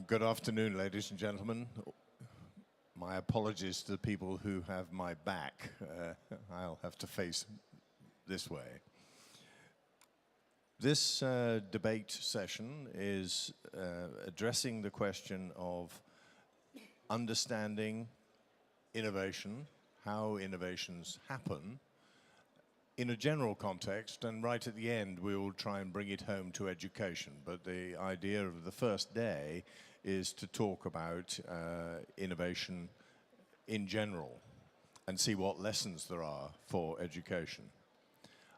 Good afternoon, ladies and gentlemen. My apologies to the people who have my back. I'll have to face this way. This debate session is addressing the question of understanding innovation, how innovations happen, in a general context, and right at the end we will try and bring it home to education. But the idea of the first day is to talk about innovation in general and see what lessons there are for education.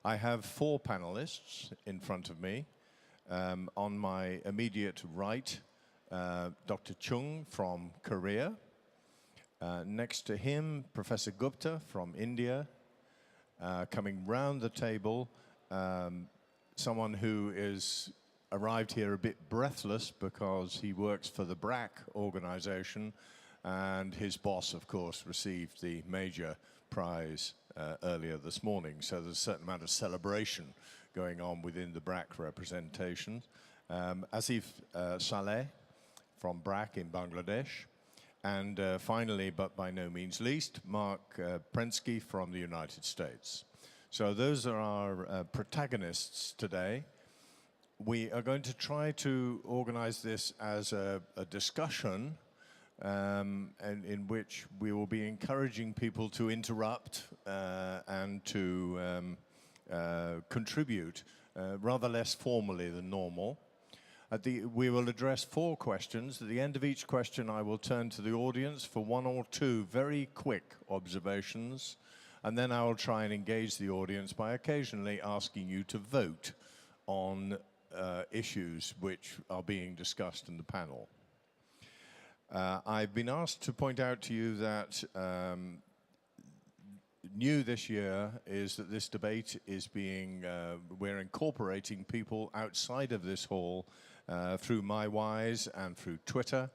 I have four panelists in front of me. On my immediate right, Dr. Chung from Korea. Next to him, Professor Gupta from India. Coming round the table, someone who is arrived here a bit breathless because he works for the BRAC organization, and his boss, of course, received the major prize earlier this morning. So there's a certain amount of celebration going on within the BRAC representation. Asif Saleh from BRAC in Bangladesh. And finally, but by no means least, Mark Prensky from the United States. So those are our protagonists today. We are going to try to organize this as a discussion and in which we will be encouraging people to interrupt and to contribute rather less formally than normal. We will address four questions. At the end of each question, I will turn to the audience for one or two very quick observations, and then I will try and engage the audience by occasionally asking you to vote on issues which are being discussed in the panel. I've been asked to point out to you that new this year is that this debate is we're incorporating people outside of this hall through MyWise and through Twitter.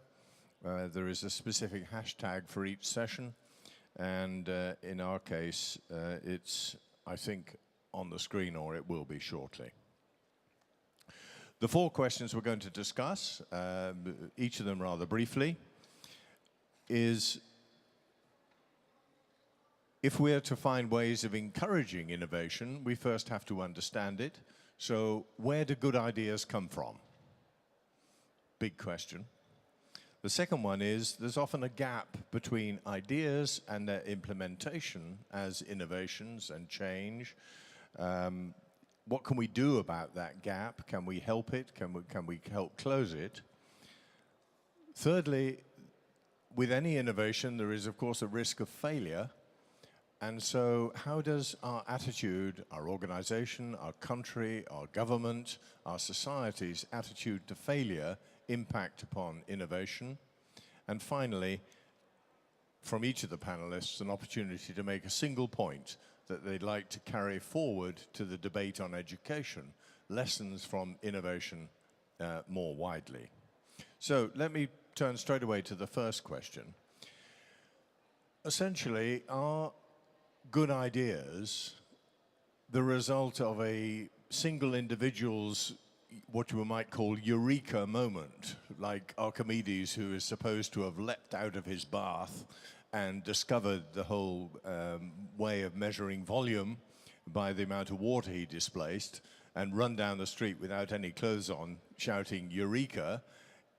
There is a specific hashtag for each session, and in our case, it's, I think, on the screen, or it will be shortly. The four questions we're going to discuss, each of them rather briefly, is if we're to find ways of encouraging innovation, we first have to understand it. So where do good ideas come from? Big question. The second one is there's often a gap between ideas and their implementation as innovations and change. What can we do about that gap? Can we help it? Can we help close it? Thirdly, with any innovation, there is, of course, a risk of failure. And so how does our attitude, our organization, our country, our government, our society's attitude to failure impact upon innovation? And finally, from each of the panelists, an opportunity to make a single point that they'd like to carry forward to the debate on education, lessons from innovation more widely. So let me turn straight away to the first question. Essentially, are good ideas the result of a single individual's what you might call eureka moment, like Archimedes, who is supposed to have leapt out of his bath and discovered the whole way of measuring volume by the amount of water he displaced, and run down the street without any clothes on shouting eureka?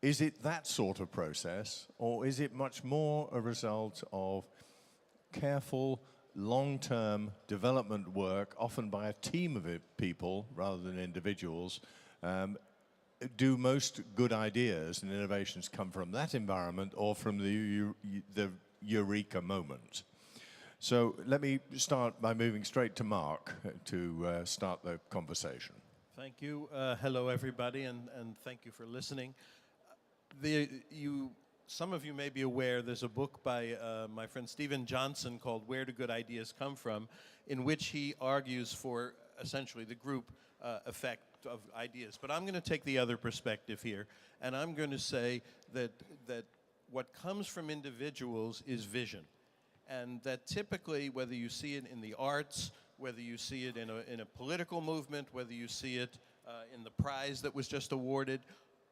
Is it that sort of process, or is it much more a result of careful long-term development work, often by a team of people rather than individuals? Do most good ideas and innovations come from that environment or from the eureka moment? So let me start by moving straight to Mark to start the conversation. Thank you. Hello, everybody, and thank you for listening. Some of you may be aware there's a book by my friend Stephen Johnson called Where Do Good Ideas Come From?, in which he argues for essentially the group effect of ideas. But I'm going to take the other perspective here, and I'm going to say that what comes from individuals is vision. And that typically, whether you see it in the arts, whether you see it in a political movement, whether you see it in the prize that was just awarded,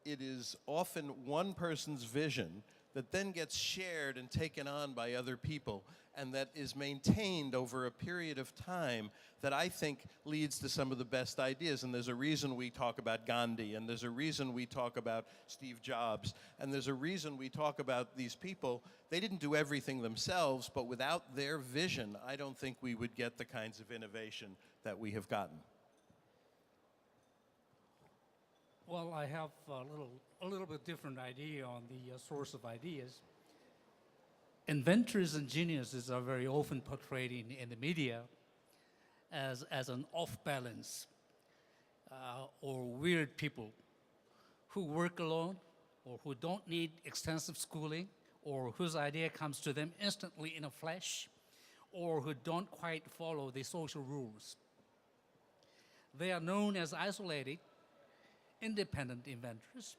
it is often one person's vision that then gets shared and taken on by other people, and that is maintained over a period of time that I think leads to some of the best ideas. And there's a reason we talk about Gandhi, and there's a reason we talk about Steve Jobs, and there's a reason we talk about these people. They didn't do everything themselves, but without their vision, I don't think we would get the kinds of innovation that we have gotten. Well, I have a little bit different idea on the source of ideas. Inventors and geniuses are very often portrayed in the media as an off-balance or weird people who work alone or who don't need extensive schooling or whose idea comes to them instantly in a flash or who don't quite follow the social rules. They are known as isolated, independent inventors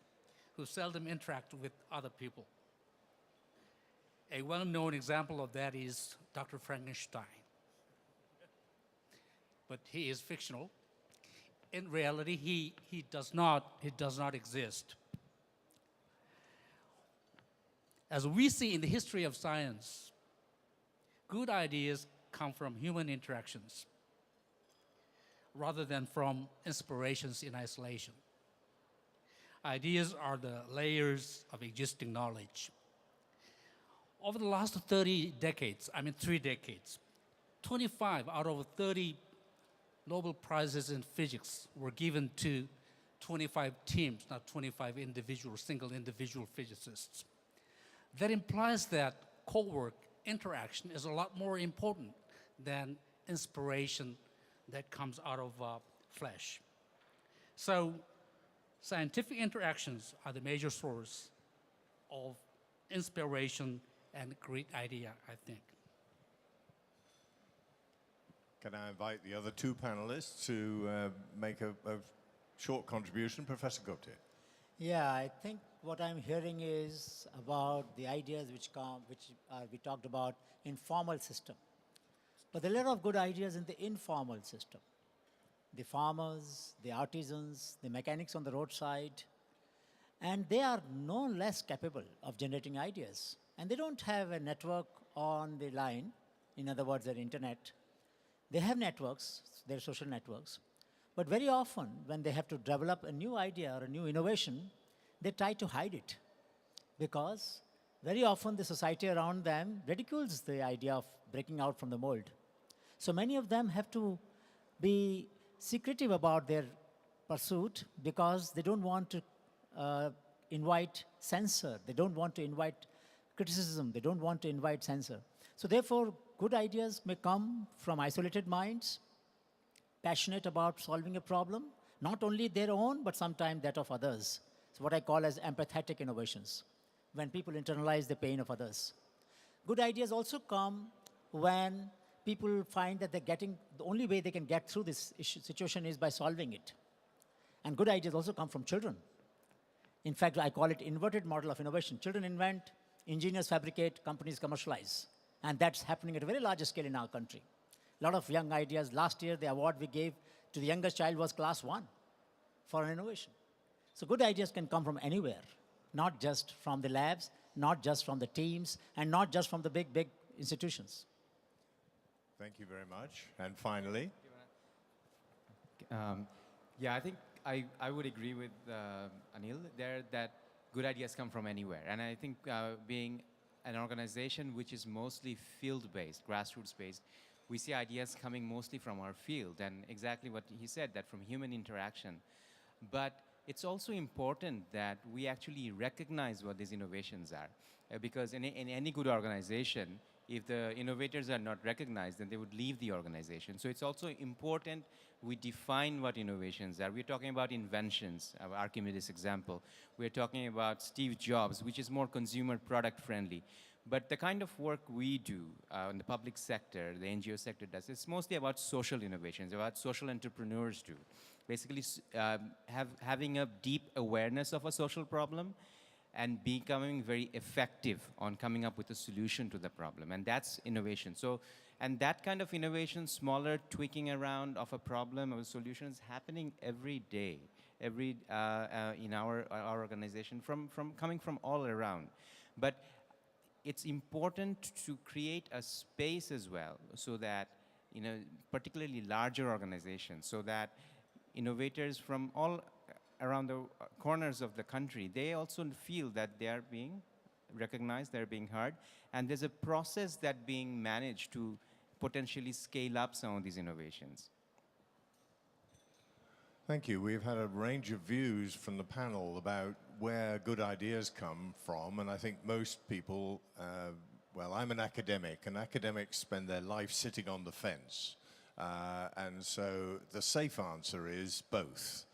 who seldom interact with other people. A well-known example of that is Dr. Frankenstein. But he is fictional. In reality, he does not exist. As we see in the history of science, good ideas come from human interactions rather than from inspirations in isolation. Ideas are the layers of existing knowledge. Over the last 3 decades, 25 out of 30 Nobel Prizes in physics were given to 25 teams, not 25 single individual physicists. That implies that co-work, interaction is a lot more important than inspiration that comes out of flesh. So scientific interactions are the major source of inspiration and great idea, I think. Can I invite the other two panelists to make a short contribution? Professor Gupte. Yeah, I think what I'm hearing is about the ideas which we talked about in formal system. But there are a lot of good ideas in the informal system. The farmers, the artisans, the mechanics on the roadside, and they are no less capable of generating ideas. And they don't have a network on the line, in other words, their internet. They have networks, their social networks, but very often when they have to develop a new idea or a new innovation, they try to hide it because very often the society around them ridicules the idea of breaking out from the mold. So many of them have to be secretive about their pursuit because they don't want to invite censor. They don't want to invite criticism. They don't want to invite censor. So therefore, good ideas may come from isolated minds, passionate about solving a problem, not only their own, but sometimes that of others. It's what I call as empathetic innovations, when people internalize the pain of others. Good ideas also come when people find that the only way they can get through this situation is by solving it. And good ideas also come from children. In fact, I call it inverted model of innovation. Children invent, engineers fabricate, companies commercialize. And that's happening at a very large scale in our country. A lot of young ideas. Last year, the award we gave to the youngest child was class 1 for an innovation. So good ideas can come from anywhere, not just from the labs, not just from the teams, and not just from the big, big institutions. Thank you very much. And finally, Yeah, I think I would agree with Anil there that good ideas come from anywhere. And I think being an organization which is mostly field-based, grassroots-based, we see ideas coming mostly from our field, and exactly what he said, that from human interaction. But it's also important that we actually recognize what these innovations are. Because in any good organization, if the innovators are not recognized, then they would leave the organization. So it's also important we define what innovations are. We're talking about inventions, Archimedes example. We're talking about Steve Jobs, which is more consumer product friendly. But the kind of work we do in the public sector, the NGO sector does, it's mostly about social innovations, about social entrepreneurs do. Basically, having a deep awareness of a social problem and becoming very effective on coming up with a solution to the problem. And that's innovation. So, and that kind of innovation, smaller tweaking around of a problem or a solution is happening every day. in our organization from coming from all around. But it's important to create a space as well, so that, particularly larger organizations, so that innovators from all around the corners of the country, they also feel that they are being recognized, they're being heard, and there's a process that being managed to potentially scale up some of these innovations. Thank you. We've had a range of views from the panel about where good ideas come from, and I think most people, well, I'm an academic, and academics spend their life sitting on the fence. And so the safe answer is both.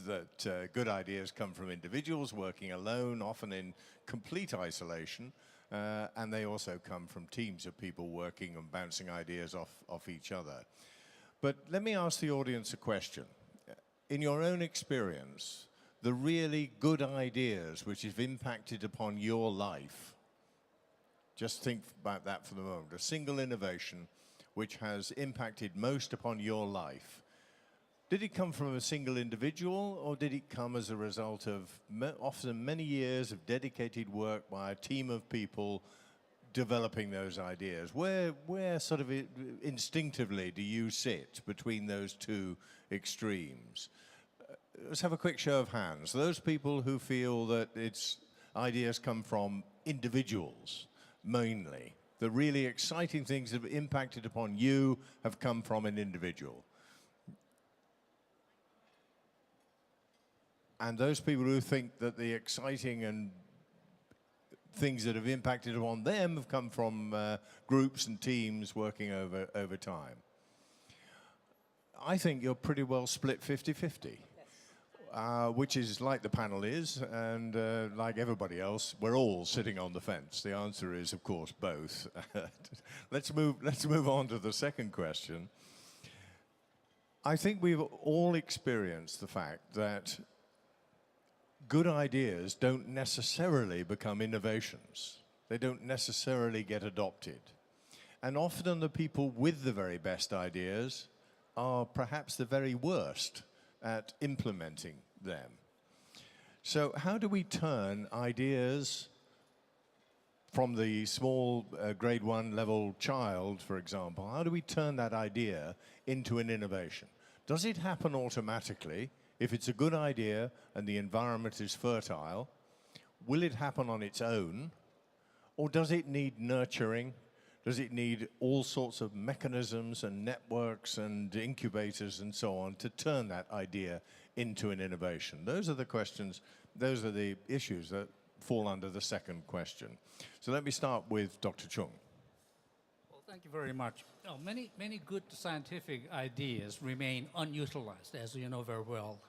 That good ideas come from individuals working alone, often in complete isolation, and they also come from teams of people working and bouncing ideas off each other. But let me ask the audience a question. In your own experience, the really good ideas which have impacted upon your life, just think about that for the moment, a single innovation which has impacted most upon your life. Did it come from a single individual, or did it come as a result of often many years of dedicated work by a team of people developing those ideas? Where sort of instinctively do you sit between those two extremes? Let's have a quick show of hands. Those people who feel that its ideas come from individuals, mainly. The really exciting things that have impacted upon you have come from an individual. And those people who think that the exciting and things that have impacted upon them have come from groups and teams working over time. I think you're pretty well split 50-50, which is like the panel is, and like everybody else, we're all sitting on the fence. The answer is, of course, both. Let's move on to the second question. I think we've all experienced the fact that good ideas don't necessarily become innovations. They don't necessarily get adopted. And often the people with the very best ideas are perhaps the very worst at implementing them. So how do we turn ideas from the small grade 1 level child, for example, how do we turn that idea into an innovation? Does it happen automatically? If it's a good idea and the environment is fertile, will it happen on its own? Or does it need nurturing? Does it need all sorts of mechanisms and networks and incubators and so on to turn that idea into an innovation? Those are the questions, those are the issues that fall under the second question. So let me start with Dr. Chung. Well, thank you very much. Many good scientific ideas remain unutilized, as you know very well.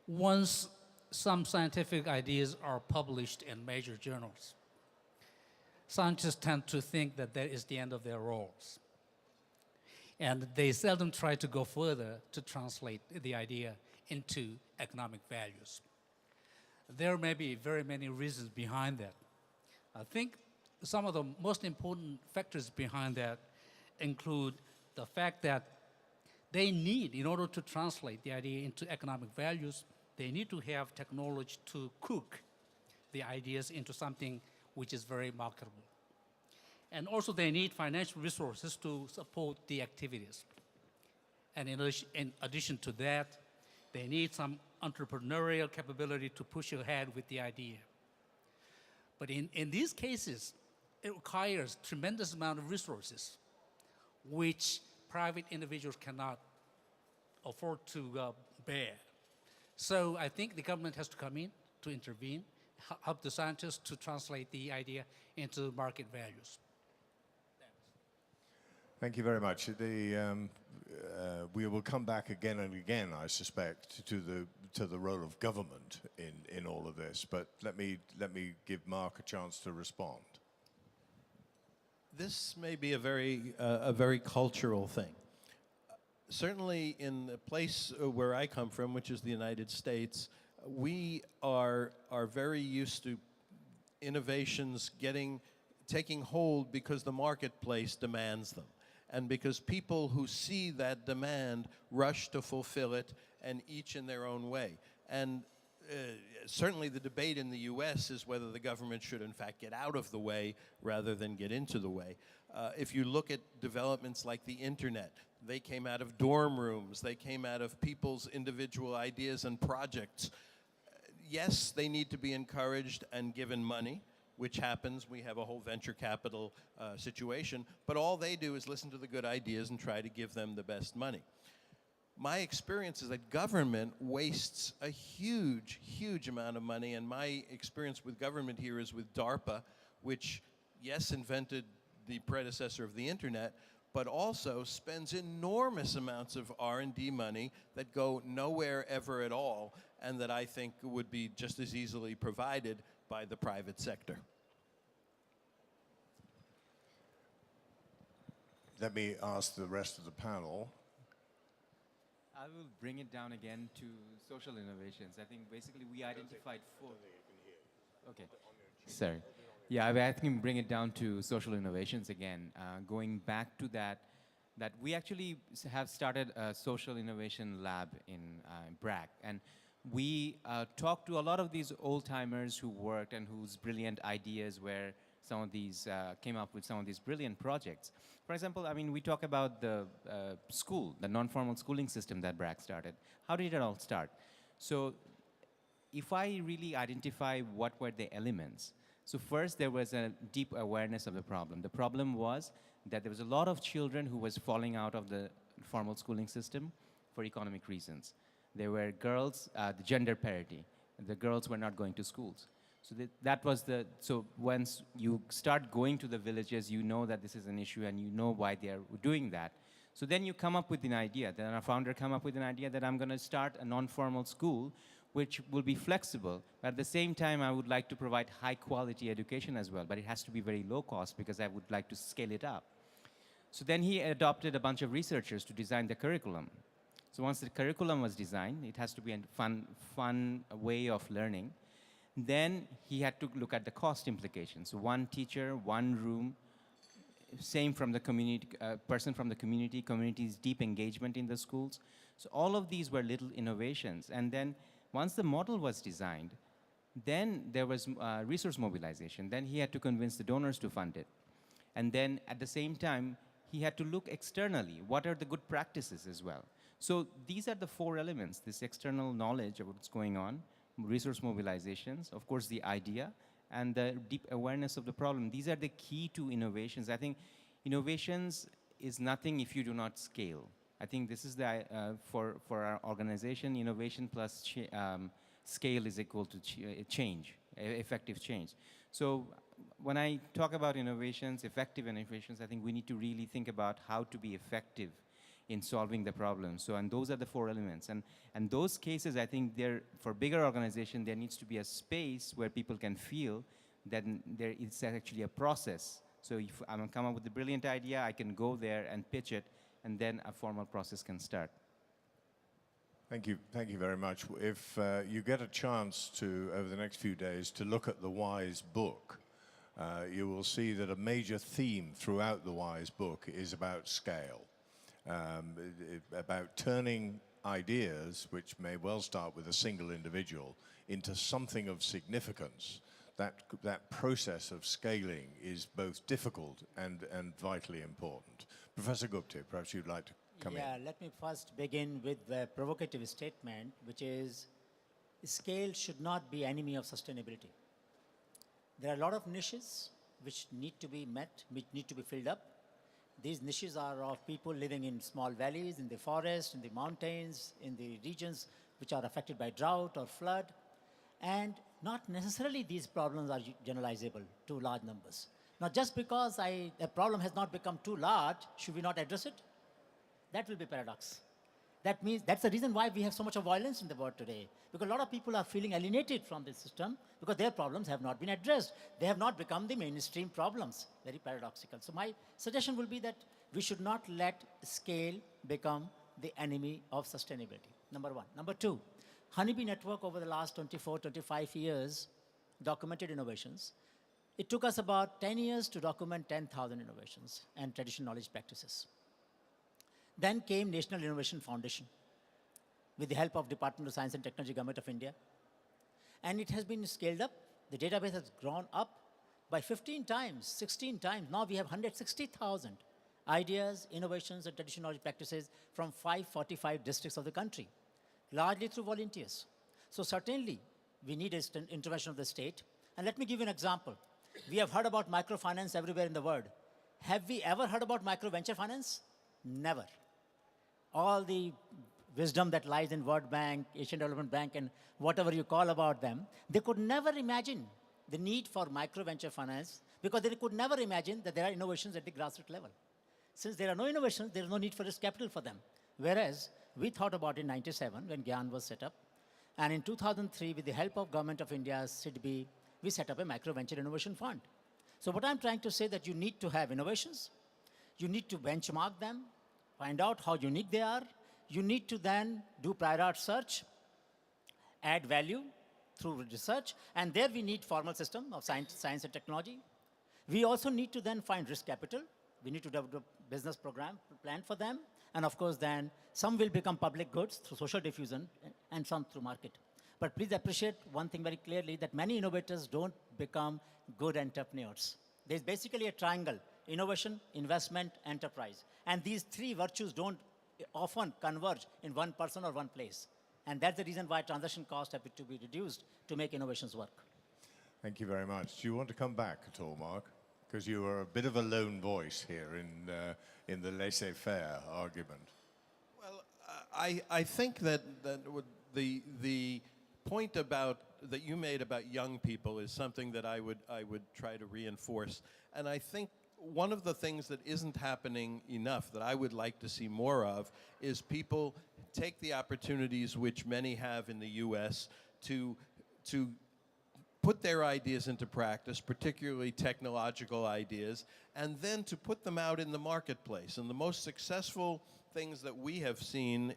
Once some scientific ideas are published in major journals, scientists tend to think that that is the end of their roles. And they seldom try to go further to translate the idea into economic values. There may be very many reasons behind that. I think some of the most important factors behind that include the fact that they need, in order to translate the idea into economic values, they need to have technology to cook the ideas into something which is very marketable. And also they need financial resources to support the activities. And in addition to that, they need some entrepreneurial capability to push ahead with the idea. But in these cases, it requires tremendous amount of resources, which private individuals cannot afford to bear. So I think the government has to come in to intervene, help the scientists to translate the idea into market values. Thank you very much. We will come back again and again, I suspect, to the role of government in all of this. But let me give Mark a chance to respond. This may be a very cultural thing. Certainly in the place where I come from, which is the United States, we are very used to innovations taking hold because the marketplace demands them. and because people who see that demand rush to fulfill it, and each in their own way. And certainly the debate in the US is whether the government should in fact get out of the way rather than get into the way. If you look at developments like the internet, they came out of dorm rooms, they came out of people's individual ideas and projects. Yes, they need to be encouraged and given money, which happens. We have a whole venture capital situation, but all they do is listen to the good ideas and try to give them the best money. My experience is that government wastes a huge, huge amount of money, and my experience with government here is with DARPA, which, yes, invented the predecessor of the internet, but also spends enormous amounts of R&D money that go nowhere ever at all, and that I think would be just as easily provided by the private sector. Let me ask the rest of the panel. I will bring it down again to social innovations. I think basically we identified four. Okay. Sorry. Yeah, I think bring it down to social innovations again. Going back to that we actually have started a social innovation lab in BRAC, and we talked to a lot of these old timers who worked and whose brilliant ideas were some of these came up with some of these brilliant projects. For example, I mean, we talk about the school, the non-formal schooling system that BRAC started. How did it all start? So if I really identify what were the elements, so first there was a deep awareness of the problem. The problem was that there was a lot of children who was falling out of the formal schooling system for economic reasons. There were girls, the gender parity. The girls were not going to schools. So that was so once you start going to the villages, you know that this is an issue and you know why they are doing that. So then you come up with an idea, then our founder come up with an idea that I'm gonna start a non-formal school which will be flexible, but at the same time I would like to provide high quality education as well, but it has to be very low cost because I would like to scale it up. So then he adopted a bunch of researchers to design the curriculum. So once the curriculum was designed, it has to be a fun way of learning. Then he had to look at the cost implications. So one teacher, one room, same from the community, person from the community's deep engagement in the schools. So all of these were little innovations. And then once the model was designed, then there was resource mobilization. Then he had to convince the donors to fund it. And then at the same time, he had to look externally. What are the good practices as well? So these are the four elements, this external knowledge of what's going on, resource mobilizations, of course the idea, and the deep awareness of the problem. These are the key to innovations. I think innovations is nothing if you do not scale. I think this is the, for our organization, innovation plus scale is equal to change, effective change. So when I talk about innovations, effective innovations, I think we need to really think about how to be effective in solving the problem. So, and those are the four elements. And those cases, I think for bigger organization, there needs to be a space where people can feel that there is actually a process. So if I'm come up with a brilliant idea, I can go there and pitch it, and then a formal process can start. Thank you very much. If you get a chance to, over the next few days, to look at the WISE book, you will see that a major theme throughout the WISE book is about scale. About turning ideas, which may well start with a single individual, into something of significance. That process of scaling is both difficult and vitally important. Professor Gupta, perhaps you'd like to come in. Yeah, let me first begin with the provocative statement, which is scale should not be enemy of sustainability. There are a lot of niches which need to be met, which need to be filled up. These niches are of people living in small valleys, in the forest, in the mountains, in the regions which are affected by drought or flood. And not necessarily these problems are generalizable to large numbers. Now, just because a problem has not become too large, should we not address it? That will be paradox. That means that's the reason why we have so much of violence in the world today. Because a lot of people are feeling alienated from the system because their problems have not been addressed. They have not become the mainstream problems. Very paradoxical. So my suggestion will be that we should not let scale become the enemy of sustainability. Number one. Number two, Honeybee Network over the last 24, 25 years documented innovations. It took us about 10 years to document 10,000 innovations and traditional knowledge practices. Then came National Innovation Foundation with the help of Department of Science and Technology, Government of India. And it has been scaled up. The database has grown up by 15 times, 16 times. Now we have 160,000 ideas, innovations, and traditional knowledge practices from 545 districts of the country, largely through volunteers. So certainly, we need an intervention of the state. And let me give you an example. We have heard about microfinance everywhere in the world. Have we ever heard about micro venture finance? Never. All the wisdom that lies in World Bank, Asian Development Bank, and whatever you call about them, they could never imagine the need for micro venture finance because they could never imagine that there are innovations at the grassroots level. Since there are no innovations, there is no need for risk capital for them. Whereas we thought about it in 97 when GYAN was set up. And in 2003, with the help of Government of India, SIDBI, we set up a micro venture innovation fund. So what I'm trying to say that you need to have innovations, you need to benchmark them, find out how unique they are, you need to then do prior art search, add value through research, and there we need formal system of science and technology. We also need to then find risk capital. We need to develop a business program, plan for them, and of course then some will become public goods through social diffusion and some through market. But please appreciate one thing very clearly, that many innovators don't become good entrepreneurs. There's basically a triangle: innovation, investment, enterprise. And these three virtues don't often converge in one person or one place. And that's the reason why transaction costs have to be reduced to make innovations work. Thank you very much. Do you want to come back at all, Mark? Because you were a bit of a lone voice here in the laissez-faire argument. Well, I think that the point about that you made about young people is something that I would try to reinforce. And I think one of the things that isn't happening enough that I would like to see more of is people take the opportunities which many have in the U.S. to put their ideas into practice, particularly technological ideas, and then to put them out in the marketplace. And the most successful things that we have seen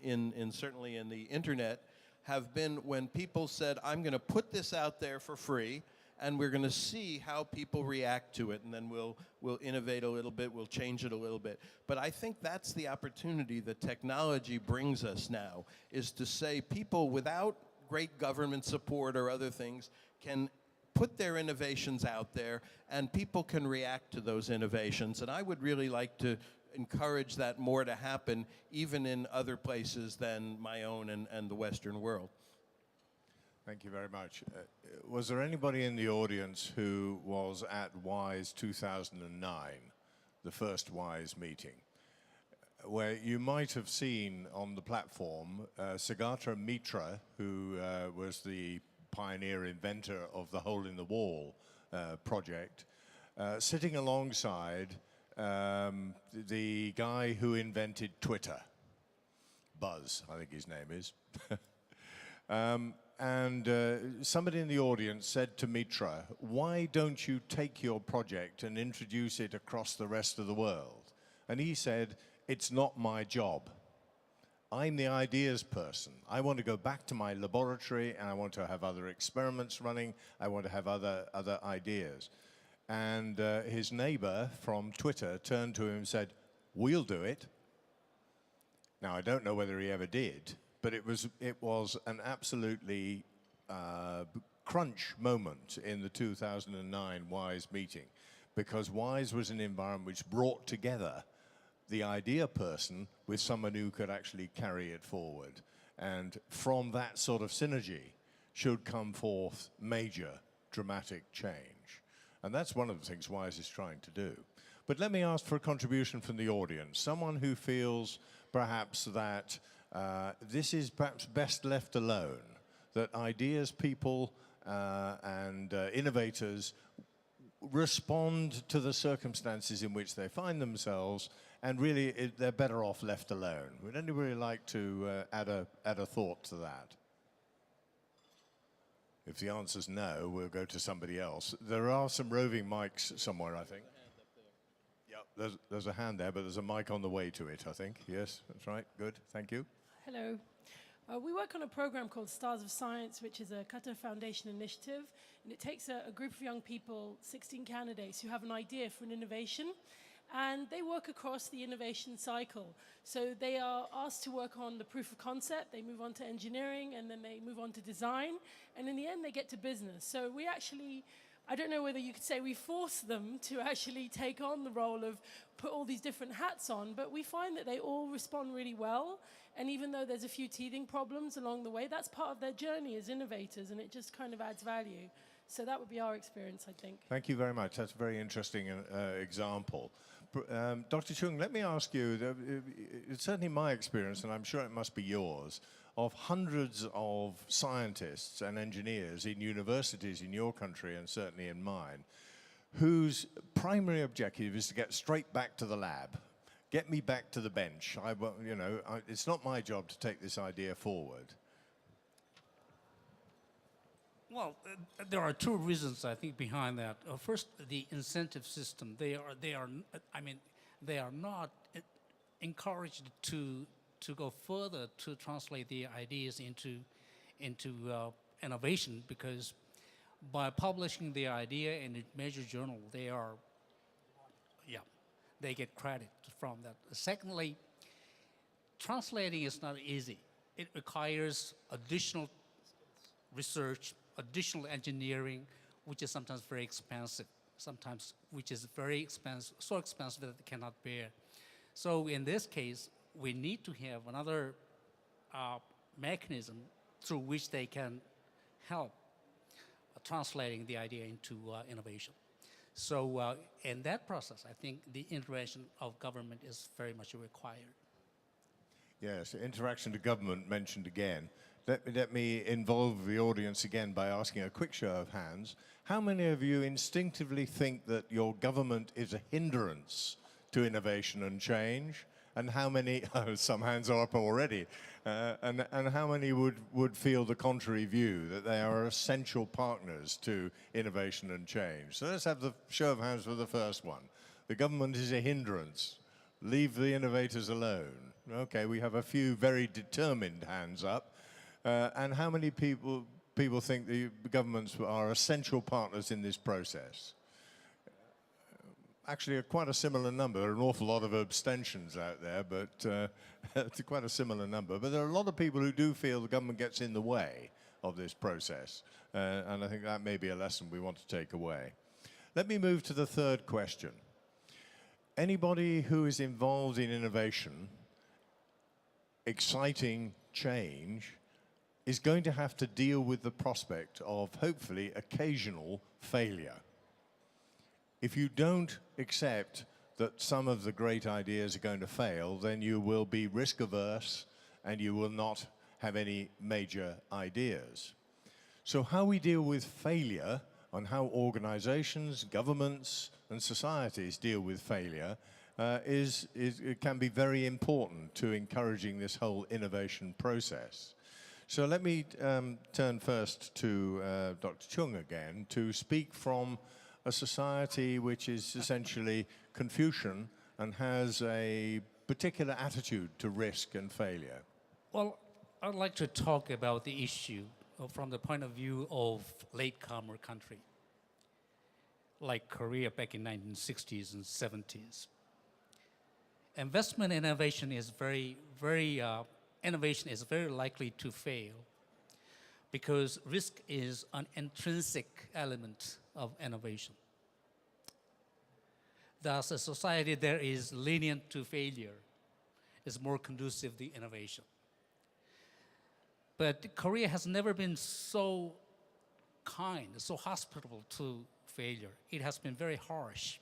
certainly in the internet have been when people said, I'm going to put this out there for free, and we're going to see how people react to it, and then we'll innovate a little bit, we'll change it a little bit. But I think that's the opportunity that technology brings us now, is to say people without great government support or other things can put their innovations out there, and people can react to those innovations. And I would really like to encourage that more to happen, even in other places than my own and the Western world. Thank you very much. Was there anybody in the audience who was at WISE 2009, the first WISE meeting, where you might have seen on the platform Saugata Mitra, who was the pioneer inventor of the Hole in the Wall project, sitting alongside the guy who invented Twitter, Buzz, I think his name is. And somebody in the audience said to Mitra, why don't you take your project and introduce it across the rest of the world? And he said, it's not my job. I'm the ideas person. I want to go back to my laboratory and I want to have other experiments running. I want to have other ideas. And his neighbor from Twitter turned to him and said, we'll do it. Now, I don't know whether he ever did, but it was an absolutely crunch moment in the 2009 WISE meeting, because WISE was an environment which brought together the idea person with someone who could actually carry it forward. And from that sort of synergy should come forth major dramatic change. And that's one of the things WISE is trying to do. But let me ask for a contribution from the audience, someone who feels perhaps that this is perhaps best left alone, that ideas people and innovators respond to the circumstances in which they find themselves, and really they're better off left alone. Would anybody like to add a thought to that? If the answer's no, we'll go to somebody else. There are some roving mics somewhere, I think. Yep, there's a hand there, but there's a mic on the way to it, I think. Yes, that's right. Good, thank you. Hello. We work on a program called Stars of Science, which is a Qatar Foundation initiative, and it takes a group of young people, 16 candidates, who have an idea for an innovation, and they work across the innovation cycle. So they are asked to work on the proof of concept, they move on to engineering, and then they move on to design, and in the end they get to business. So we actually, I don't know whether you could say we force them to actually take on the role of put all these different hats on, but we find that they all respond really well. And even though there's a few teething problems along the way, that's part of their journey as innovators, and it just kind of adds value. So that would be our experience, I think. Thank you very much. That's a very interesting example. Dr. Chung, let me ask you, it's certainly my experience, and I'm sure it must be yours, of hundreds of scientists and engineers in universities in your country and certainly in mine, whose primary objective is to get straight back to the lab. Get me back to the bench. It's not my job to take this idea forward. Well, there are two reasons I think behind that. First, the incentive system. They are not encouraged to go further to translate the ideas into innovation, because by publishing the idea in a major journal, they get credit from that. Secondly, translating is not easy. It requires additional research, additional engineering, which is sometimes very expensive, sometimes which is very expensive, so expensive that they cannot bear. So in this case, we need to have another mechanism through which they can help translating the idea into innovation. So in that process, I think the intervention of government is very much required. Yes, interaction to government mentioned again. Let me involve the audience again by asking a quick show of hands. How many of you instinctively think that your government is a hindrance to innovation and change? And how many, some hands are up already, and how many would feel the contrary view, that they are essential partners to innovation and change? So let's have the show of hands for the first one. The government is a hindrance. Leave the innovators alone. Okay, we have a few very determined hands up. And how many people think the governments are essential partners in this process? Actually, quite a similar number. There are an awful lot of abstentions out there, but it's quite a similar number. But there are a lot of people who do feel the government gets in the way of this process. And I think that may be a lesson we want to take away. Let me move to the third question. Anybody who is involved in innovation, exciting change, is going to have to deal with the prospect of, hopefully, occasional failure. If you don't accept that some of the great ideas are going to fail, then you will be risk averse and you will not have any major ideas. So how we deal with failure and how organizations, governments and societies deal with failure it can be very important to encouraging this whole innovation process. So let me turn first to Dr. Chung again to speak from a society which is essentially Confucian and has a particular attitude to risk and failure. Well, I'd like to talk about the issue from the point of view of latecomer country, like Korea back in 1960s and 70s. Investment in innovation is innovation is very likely to fail because risk is an intrinsic element of innovation. Thus, a society that is lenient to failure is more conducive to innovation. But Korea has never been so kind, so hospitable to failure. It has been very harsh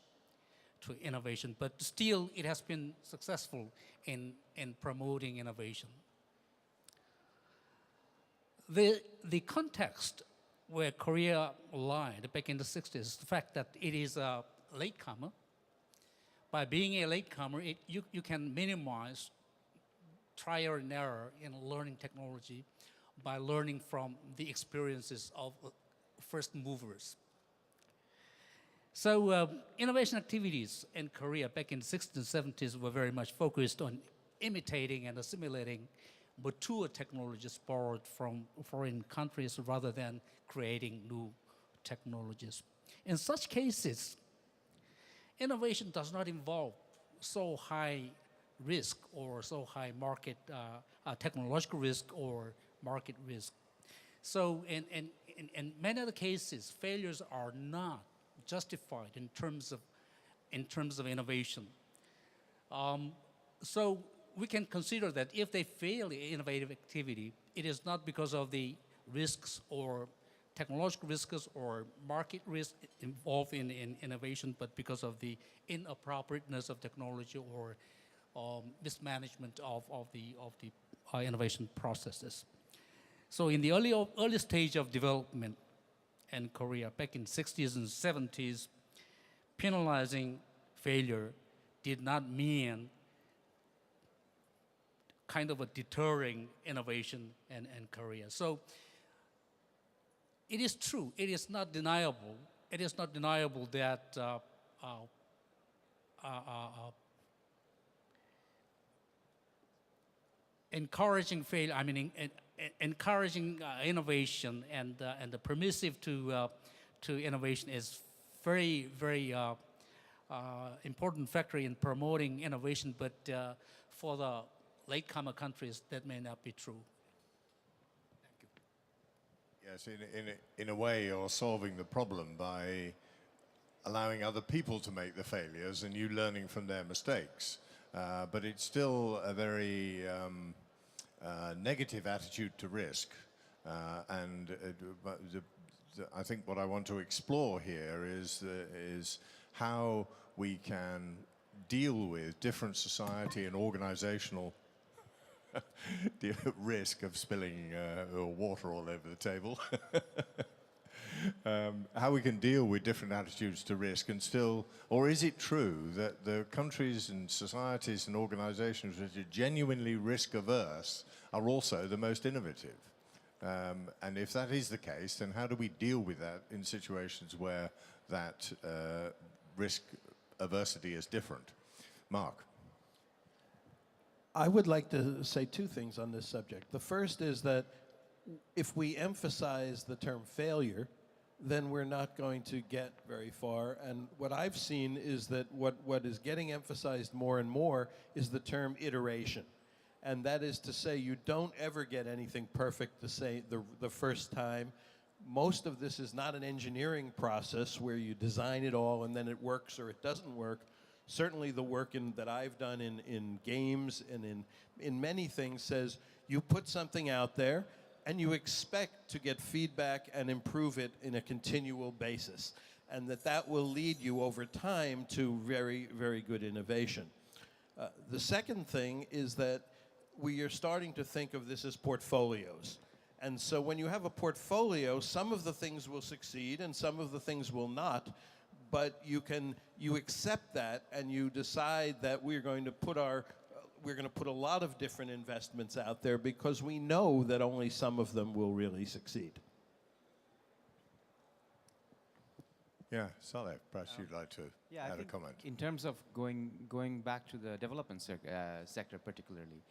to innovation, but still it has been successful in promoting innovation. The context where Korea lied back in the 60s, the fact that it is a latecomer. By being a latecomer, you can minimize trial and error in learning technology by learning from the experiences of first movers. So innovation activities in Korea back in the 60s and 70s were very much focused on imitating and assimilating mature technologies borrowed from foreign countries rather than creating new technologies. In such cases, innovation does not involve so high risk or so high market technological risk or market risk. So in many other cases, failures are not justified in terms of innovation. So we can consider that if they fail in innovative activity, it is not because of the risks or technological risks or market risk involved in innovation, but because of the inappropriateness of technology or mismanagement of the innovation processes. So in the early stage of development in Korea, back in 60s and 70s, penalizing failure did not mean kind of a deterring innovation in Korea. So it is true, it is not deniable that encouraging failure, encouraging innovation and the permissive to innovation is very, very important factor in promoting innovation, but for the latecomer countries, that may not be true. Yes, in a way, you're solving the problem by allowing other people to make the failures and you learning from their mistakes. But it's still a very negative attitude to risk. I think what I want to explore here is how we can deal with different society and organizational the risk of spilling water all over the table. How we can deal with different attitudes to risk and still, or is it true that the countries and societies and organizations that are genuinely risk averse are also the most innovative? And if that is the case, then how do we deal with that in situations where that risk aversity is different? Mark. I would like to say two things on this subject. The first is that if we emphasize the term failure, then we're not going to get very far. And what I've seen is that what is getting emphasized more and more is the term iteration. And that is to say, you don't ever get anything perfect to say the first time. Most of this is not an engineering process where you design it all and then it works or it doesn't work. Certainly the work that I've done in games and in many things says you put something out there and you expect to get feedback and improve it in a continual basis. And that will lead you over time to very, very good innovation. The second thing is that we are starting to think of this as portfolios. And so when you have a portfolio, some of the things will succeed and some of the things will not. But you accept that and you decide that we're going to put a lot of different investments out there because we know that only some of them will really succeed. Yeah, Saleh, perhaps you'd like to add a comment. In terms of going back to the development sector particularly,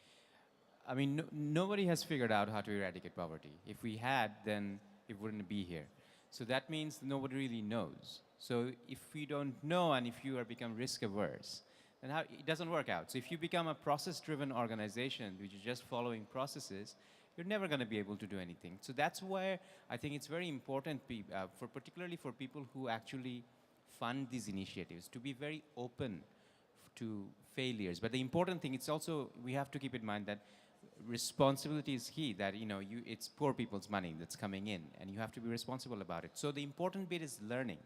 I mean, nobody has figured out how to eradicate poverty. If we had, then it wouldn't be here. So that means nobody really knows. So if we don't know and if you are become risk averse, then it doesn't work out. So if you become a process-driven organization, which is just following processes, you're never going to be able to do anything. So that's where I think it's very important, particularly for people who actually fund these initiatives, to be very open to failures. But the important thing, it's also, we have to keep in mind that responsibility is key, that it's poor people's money that's coming in, and you have to be responsible about it. So the important bit is learning.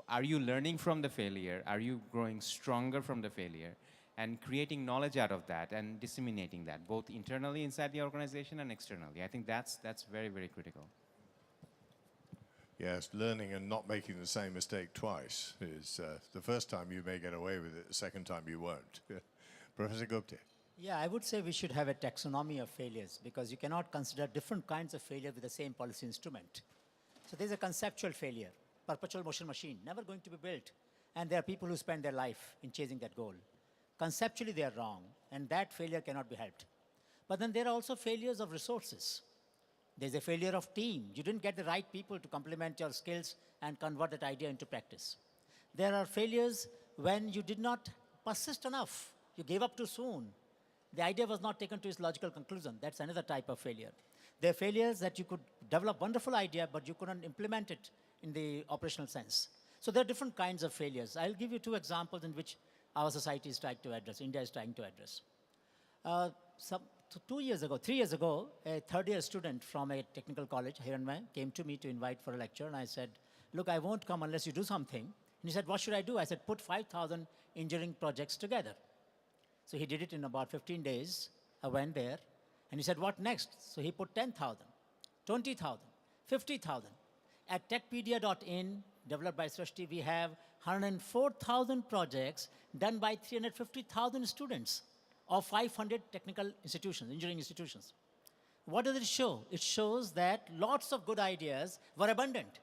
Are you learning from the failure? Are you growing stronger from the failure? And creating knowledge out of that and disseminating that, both internally inside the organization and externally. I think that's very, very critical. Yes, learning and not making the same mistake twice is the first time you may get away with it, the second time you won't. Professor Gupte. Yeah, I would say we should have a taxonomy of failures because you cannot consider different kinds of failure with the same policy instrument. So there's a conceptual failure, perpetual motion machine, never going to be built. And there are people who spend their life in chasing that goal. Conceptually, they are wrong, and that failure cannot be helped. But then there are also failures of resources. There's a failure of team. You didn't get the right people to complement your skills and convert that idea into practice. There are failures when you did not persist enough. You gave up too soon. The idea was not taken to its logical conclusion. That's another type of failure. There are failures that you could develop wonderful idea, but you couldn't implement it in the operational sense. So there are different kinds of failures. I'll give you two examples in which our society is trying to address, India is trying to address. 3 years ago, a third-year student from a technical college here in Mumbai came to me to invite for a lecture, and I said, look, I won't come unless you do something. And he said, what should I do? I said, put 5,000 engineering projects together. So he did it in about 15 days. I went there, and he said, what next? So he put 10,000, 20,000, 50,000. At techpedia.in, developed by Srishti, we have 104,000 projects done by 350,000 students of 500 technical institutions, engineering institutions. What does it show? It shows that lots of good ideas were abundant.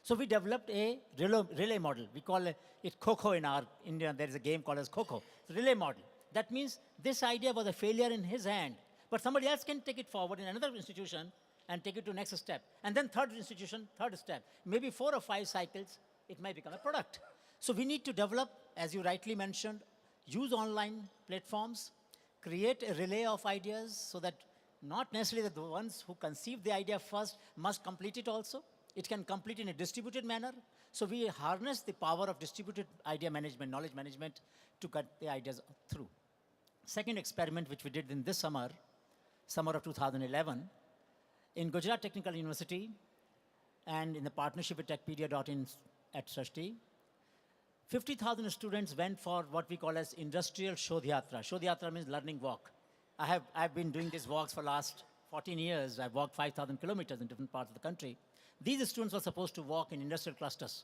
So we developed a relay model. We call it Coco in our India. There is a game called as Coco. It's a relay model. That means this idea was a failure in his hand, but somebody else can take it forward in another institution and take it to next step. And then third institution, third step. Maybe 4 or 5 cycles, it might become a product. So we need to develop, as you rightly mentioned, use online platforms, create a relay of ideas so that not necessarily the ones who conceive the idea first must complete it also. It can complete in a distributed manner. So we harness the power of distributed idea management, knowledge management to cut the ideas through. Second experiment which we did in this summer of 2011, in Gujarat Technical University and in the partnership with techpedia.in at Srishti, 50,000 students went for what we call as industrial Shodhyatra. Shodhyatra means learning walk. I've been doing these walks for last 14 years. I've walked 5,000 kilometers in different parts of the country. These students were supposed to walk in industrial clusters.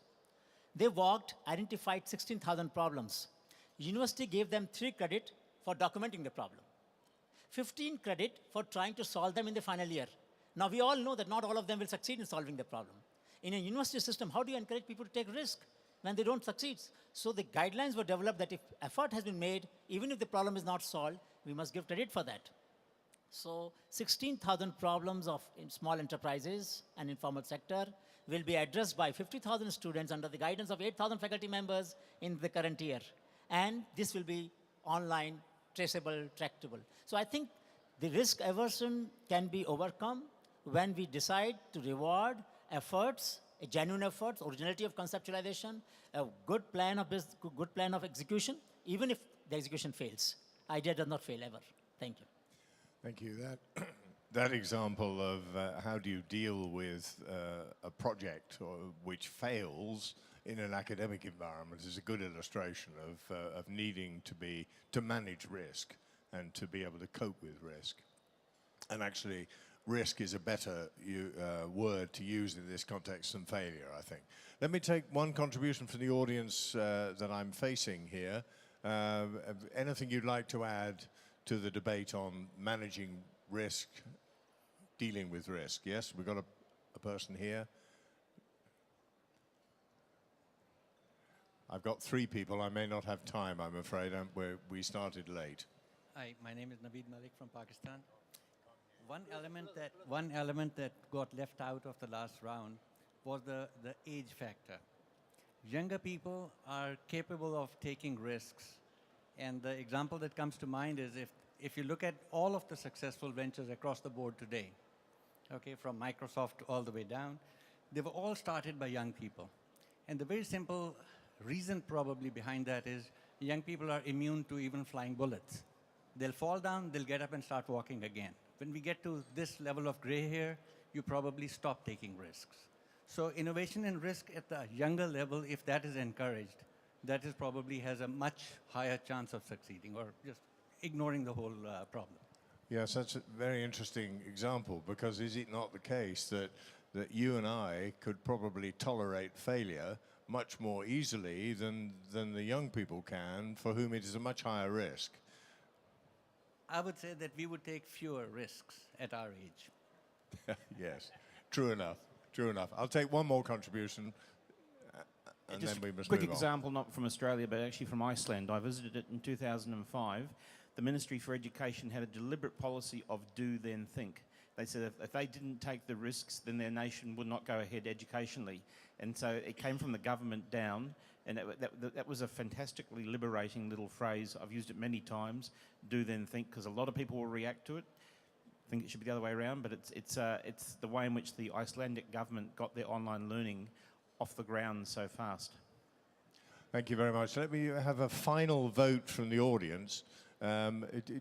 They walked, identified 16,000 problems. University gave them 3 credit for documenting the problem, 15 credit for trying to solve them in the final year. Now we all know that not all of them will succeed in solving the problem. In a university system, how do you encourage people to take risk when they don't succeed? So the guidelines were developed that if effort has been made, even if the problem is not solved, we must give credit for that. So 16,000 problems of small enterprises and informal sector will be addressed by 50,000 students under the guidance of 8,000 faculty members in the current year. And this will be online, traceable, tractable. So I think the risk aversion can be overcome when we decide to reward efforts, a genuine efforts, originality of conceptualization, a good plan of execution, even if the execution fails. Idea does not fail ever. Thank you. Thank you. That example of how do you deal with a project which fails in an academic environment is a good illustration of needing to manage risk and to be able to cope with risk. And actually, risk is a better word to use in this context than failure, I think. Let me take one contribution from the audience that I'm facing here. Anything you'd like to add to the debate on managing risk, dealing with risk? Yes, we've got a person here. I've got 3 people. I may not have time, I'm afraid. We started late. Hi, my name is Naveed Malik from Pakistan. One element that got left out of the last round was the age factor. Younger people are capable of taking risks. And the example that comes to mind is if you look at all of the successful ventures across the board today, okay, from Microsoft all the way down, they were all started by young people. And the very simple reason probably behind that is young people are immune to even flying bullets. They'll fall down, they'll get up and start walking again. When we get to this level of gray hair, you probably stop taking risks. So innovation and risk at the younger level, if that is encouraged, that is probably has a much higher chance of succeeding or just ignoring the whole problem. Yes, that's a very interesting example, because is it not the case that you and I could probably tolerate failure much more easily than the young people can, for whom it is a much higher risk? I would say that we would take fewer risks at our age. Yes, true enough, true enough. I'll take one more contribution, and just then we must quick move on. example, not from Australia, but actually from Iceland. I visited it in 2005. The Ministry for Education had a deliberate policy of do, then think. They said if they didn't take the risks, then their nation would not go ahead educationally. And so it came from the government down, And that was a fantastically liberating little phrase. I've used it many times, do then think, because a lot of people will react to it. I think it should be the other way around, but it's the way in which the Icelandic government got their online learning off the ground so fast. Thank you very much. Let me have a final vote from the audience.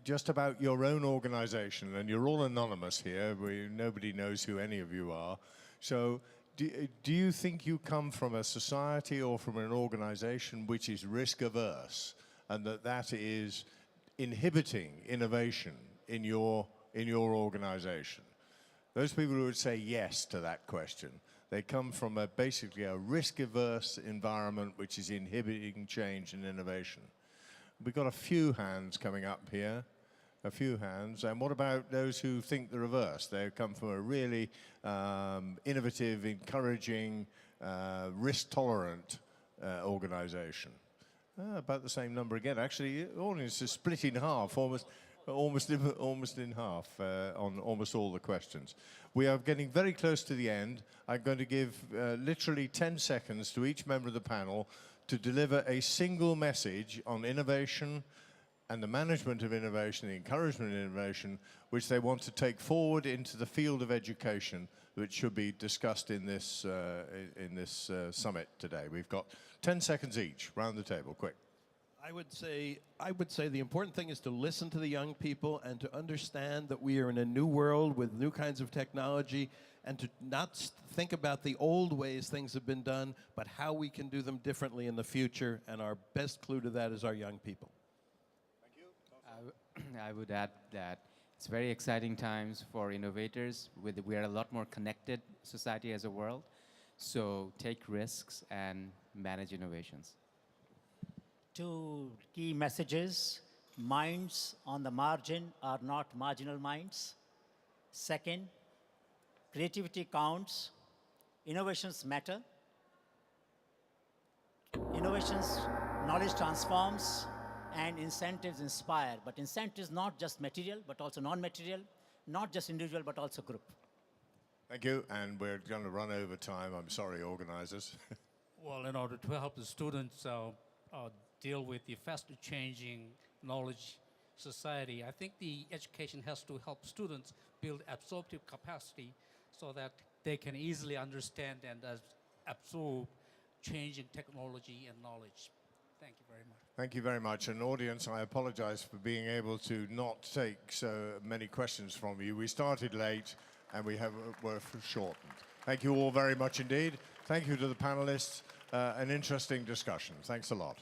Just about your own organisation, and you're all anonymous here. Nobody knows who any of you are. So do you think you come from a society or from an organisation which is risk averse, and that is inhibiting innovation in your organisation? Those people who would say yes to that question, they come from basically a risk averse environment which is inhibiting change and innovation. We've got a few hands coming up here, a few hands. And what about those who think the reverse? They come from a really innovative, encouraging, risk-tolerant organisation. About the same number again. Actually, the audience is split in half, almost in half on almost all the questions. We are getting very close to the end. I'm going to give literally 10 seconds to each member of the panel to deliver a single message on innovation and the management of innovation, the encouragement of innovation, which they want to take forward into the field of education, which should be discussed in this summit today. We've got 10 seconds each, round the table, quick. I would say the important thing is to listen to the young people and to understand that we are in a new world with new kinds of technology, and to not think about the old ways things have been done, but how we can do them differently in the future. And our best clue to that is our young people. I would add that it's very exciting times for innovators. We are a lot more connected society as a world. So take risks and manage innovations. 2 key messages. Minds on the margin are not marginal minds. Second, creativity counts. Innovations matter. Innovations, knowledge transforms, and incentives inspire. But incentives not just material, but also non-material, not just individual, but also group. Thank you, and we're going to run over time. I'm sorry, organisers. Well, in order to help the students deal with the fast changing knowledge society, I think the education has to help students build absorptive capacity so that they can easily understand and absorb changing technology and knowledge. Thank you very much. Thank you very much. And audience, I apologize for being able to not take so many questions from you. We started late and were shortened. Thank you all very much indeed. Thank you to the panelists. An interesting discussion. Thanks a lot.